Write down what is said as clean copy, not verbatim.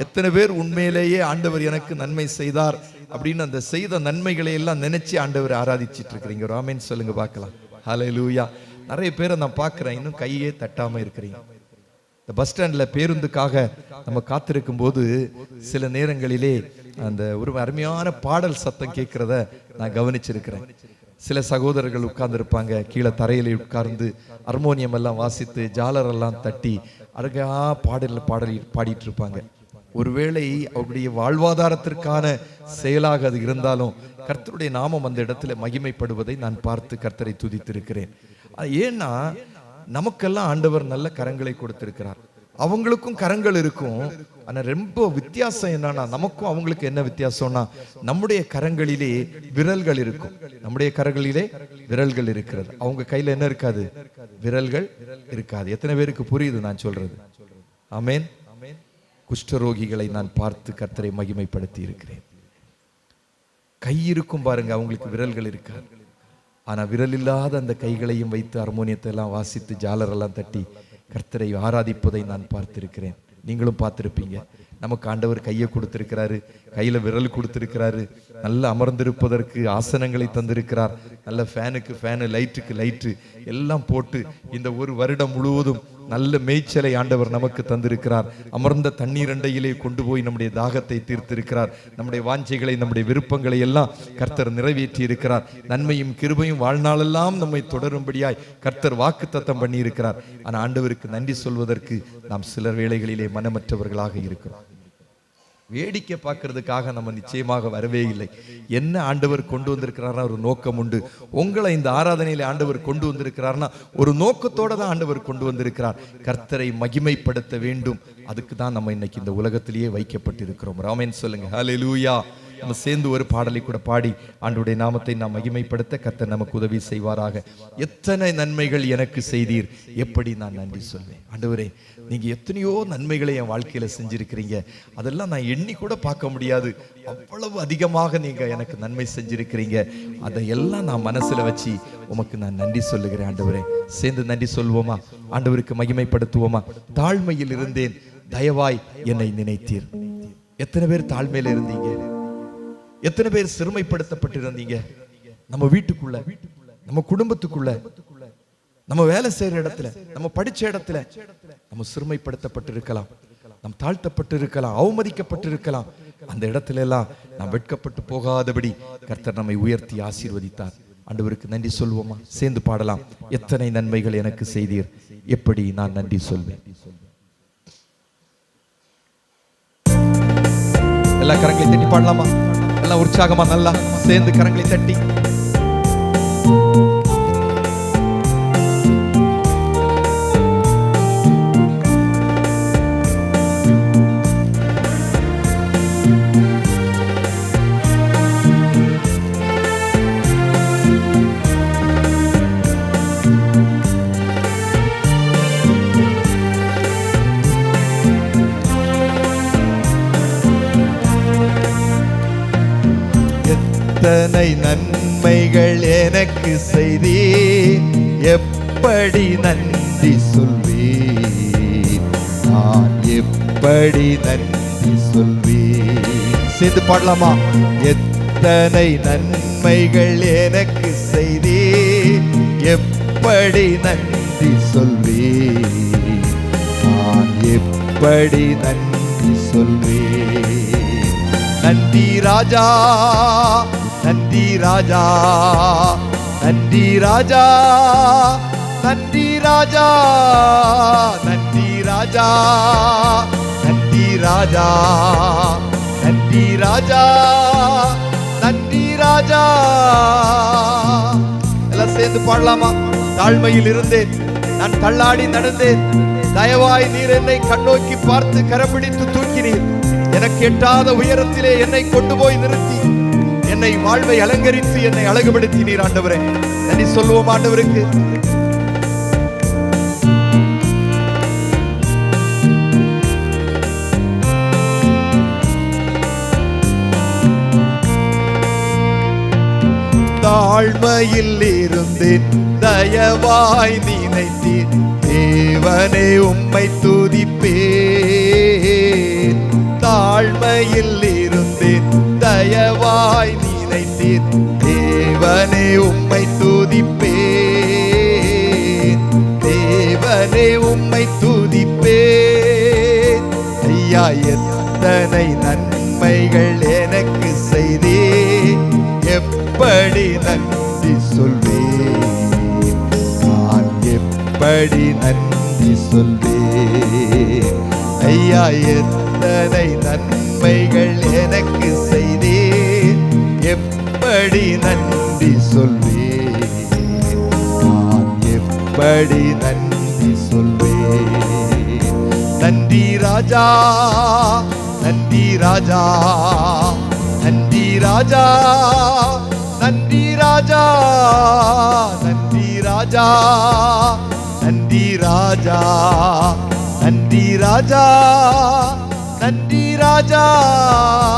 எத்தனை பேர் உண்மையிலேயே ஆண்டவர் எனக்கு நன்மை செய்தார் அப்படின்னு அந்த செய்த நன்மைகளை எல்லாம் நினைச்சு ஆண்டவரை ஆராதிச்சிட்டு இருக்கிறீங்க? ஒரு ஆமென் சொல்லுங்க பார்க்கலாம். ஹல்லேலூயா. நிறைய பேரை நான் பார்க்கிறேன், இன்னும் கையே தட்டாம இருக்கிறீங்க. இந்த பஸ் ஸ்டாண்டில் பேருந்துக்காக நம்ம காத்திருக்கும் போது சில நேரங்களிலே அந்த ஒரு அருமையான பாடல் சத்தம் கேட்கிறத நான் கவனிச்சிருக்கிறேன். சில சகோதரர்கள் உட்கார்ந்துருப்பாங்க, கீழே தரையில உட்கார்ந்து ஹார்மோனியம் எல்லாம் வாசித்து ஜாலரெல்லாம் தட்டி அழகா பாடிட்டு இருப்பாங்க. ஒருவேளை அவருடைய வாழ்வாதாரத்திற்கான செயலாக அது இருந்தாலும் கர்த்தருடைய நாமம் அந்த இடத்துல மகிமைப்படுவதை நான் பார்த்து கர்த்தரை துதித்திருக்கிறேன். ஏன்னா நமக்கெல்லாம் ஆண்டவர் நல்ல கரங்களை கொடுத்திருக்கிறார். அவங்களுக்கும் கரங்கள் இருக்கும். ஆனா ரொம்ப வித்தியாசம் என்னன்னா, நமக்கும் அவங்களுக்கு என்ன வித்தியாசம்னா, நம்முடைய கரங்களிலே விரல்கள் இருக்கும். நம்முடைய கரங்களிலே விரல்கள் இருக்கிறது, அவங்க கையில என்ன இருக்காது? விரல்கள் இருக்காது. எத்தனை பேருக்கு புரியுது நான் சொல்றது? ஆமென். குஷ்டரோகிகளை நான் பார்த்து கர்த்தரை மகிமைப்படுத்தி இருக்கிறேன். கை இருக்கும் பாருங்க, அவங்களுக்கு விரல்கள் இருக்காது. ஆனா விரல் இல்லாத அந்த கைகளையும் வைத்து ஹார்மோனியத்தை எல்லாம் வாசித்து ஜாலரெல்லாம் தட்டி கர்த்தரை ஆராதிப்பதை நான் பார்த்திருக்கிறேன். நீங்களும் பார்த்திருப்பீங்க. நமக்கு ஆண்டவர் கையை கொடுத்திருக்கிறாரு, கையில விரல் கொடுத்திருக்கிறாரு, நல்ல அமர்ந்திருப்பதற்கு ஆசனங்களை தந்திருக்கிறார், நல்ல ஃபேனுக்கு ஃபேனு, லைட்டுக்கு லைட்டு எல்லாம் போட்டு இந்த ஒரு வருடம் முழுவதும் நல்ல மேய்ச்சலை ஆண்டவர் நமக்கு தந்திருக்கிறார். அமர்ந்த தண்ணீர் அண்டையிலே கொண்டு போய் நம்முடைய தாகத்தை தீர்த்திருக்கிறார். நம்முடைய வாஞ்சைகளை, நம்முடைய விருப்பங்களை எல்லாம் கர்த்தர் நிறைவேற்றி இருக்கிறார். நன்மையும் கிருபையும் வாழ்நாளெல்லாம் நம்மை தொடரும்படியாய் கர்த்தர் வாக்குத்தத்தம் பண்ணி இருக்கிறார். ஆனால் ஆண்டவருக்கு நன்றி சொல்வதற்கு நாம் சிலர் வேளைகளிலே மனமற்றவர்களாக இருக்கிறோம். வேடிக்கை பார்க்கறதுக்காக நம்ம நிச்சயமாக வரவே இல்லை. என்ன ஆண்டவர் கொண்டு வந்திருக்கிறார்னா ஒரு நோக்கம் உண்டு. உங்களை இந்த ஆராதனையில ஆண்டவர் கொண்டு வந்திருக்கிறார்னா ஒரு நோக்கத்தோட தான் ஆண்டவர் கொண்டு வந்திருக்கிறார். கர்த்தரை மகிமைப்படுத்த வேண்டும். அதுக்கு தான் நம்ம இன்னைக்கு இந்த உலகத்திலேயே வைக்கப்பட்டிருக்கிறோம். ஆமென் சொல்லுங்க. ஹல்லேலூயா. நம்ம சேர்ந்து ஒரு பாடலை கூட பாடி ஆண்டவருடைய நாமத்தை நாம் மகிமைப்படுத்த கர்த்தர் நமக்கு உதவி செய்வாராக. எத்தனை நன்மைகள் எனக்கு செய்தீர், எப்படி நான் நன்றி சொல்வேன். ஆண்டவரே, நீங்க எத்தனையோ நன்மைகளை என் வாழ்க்கையில செஞ்சிருக்கிறீங்க, அதெல்லாம் நான் எண்ணி கூட பார்க்க முடியாது. அவ்வளவு அதிகமாக நீங்க எனக்கு நன்மை செஞ்சிருக்கிறீங்க. அதையெல்லாம் நான் மனசுல வச்சு உமக்கு நான் நன்றி சொல்லுகிறேன். ஆண்டவரே, சேர்ந்து நன்றி சொல்வோமா? ஆண்டவருக்கு மகிமைப்படுத்துவோமா? தாழ்மையில் இருந்தேன், தயவாய் என்னை நினைத்தீர். எத்தனை பேர் தாழ்மையில இருந்தீங்க? எத்தனை பேர் சிறுமைப்படுத்தப்பட்டிருந்தீங்க? நம்ம வீட்டுக்குள்ள, நம்ம குடும்பத்துக்குள்ள, நம்ம வேலை செய்யற இடத்துல, நம்ம படிச்ச இடத்துல நம்ம சிறுமைப்படுத்தப்பட்டிருக்கலாம், நாம் தாழ்த்தப்பட்டு இருக்கலாம், அவமதிக்கப்பட்டு இருக்கலாம். அந்த இடத்துல எல்லாம் நாம் வெட்கப்பட்டு போகாதபடி கர்த்தர் நம்மை உயர்த்தி ஆசீர்வதித்தார். ஆண்டவருக்கு நன்றி சொல்வோமா? சேர்ந்து பாடலாம். எத்தனை நன்மைகள் எனக்கு செய்தீர், எப்படி நான் நன்றி சொல்வேன். எல்லா கரங்களை தட்டி பாடலாமா? எல்லாம் உற்சாகமா நல்லா சேர்ந்து கரங்களை தட்டி. எத்தனை நன்மைகள் எனக்கு செய்தீர், எப்படி நன்றி சொல்வேன், நான் எப்படி நன்றி சொல்வேன். சேர்ந்து பாடலாமா? எத்தனை நன்மைகள் எனக்கு செய்தீர், எப்படி நன்றி சொல்வேன், நான் எப்படி நன்றி சொல்வேன். நன்றி ராஜா, நன்றி ராஜா, நன்றி ராஜா, நன்றி ராஜா, நன்றி ராஜா, நன்றி ராஜா, நன்றி ராஜா, நன்றி ராஜா. எல்லாம் சேர்ந்து பாடலாமா? தாழ்மையில் இருந்தேன், நான் தள்ளாடி நடந்தேன், தயவாய் நீர் என்னை கண்ணோக்கி பார்த்து கரப்பிடித்து தூக்கினீர். எனக்கு எட்டாத உயரத்திலே என்னை கொண்டு போய் நிறுத்தி என்னை வாழ்வை அலங்கரித்து என்னை அழகுபடுத்தினீர். ஆண்டவரே, நன்றி சொல்லுவோம் ஆண்டவருக்கு. தாழ்மையில் இருந்தேன், தயவாய் நினைத்தீர். தேவனே, உம்மை துதிப்பேன். உம்மை துதிப்பேன், தேவனே உம்மை துதிப்பேன். ஐயா எத்தனை நன்மைகள் எனக்கு செய்தே, எப்படி நன்றி சொல்வேன், நான் எப்படி நன்றி சொல்வேன். ஐயா எத்தனை நன்மைகள் எனக்கு செய்தே, எப்படி நன்றி சொல்வேன், நான் எப்படி நன்றி சொல்வேன். நன்றி ராஜா, நன்றி ராஜா, நன்றி ராஜா, நன்றி ராஜா, நன்றி ராஜா, நன்றி ராஜா, நன்றி ராஜா, நன்றி ராஜா.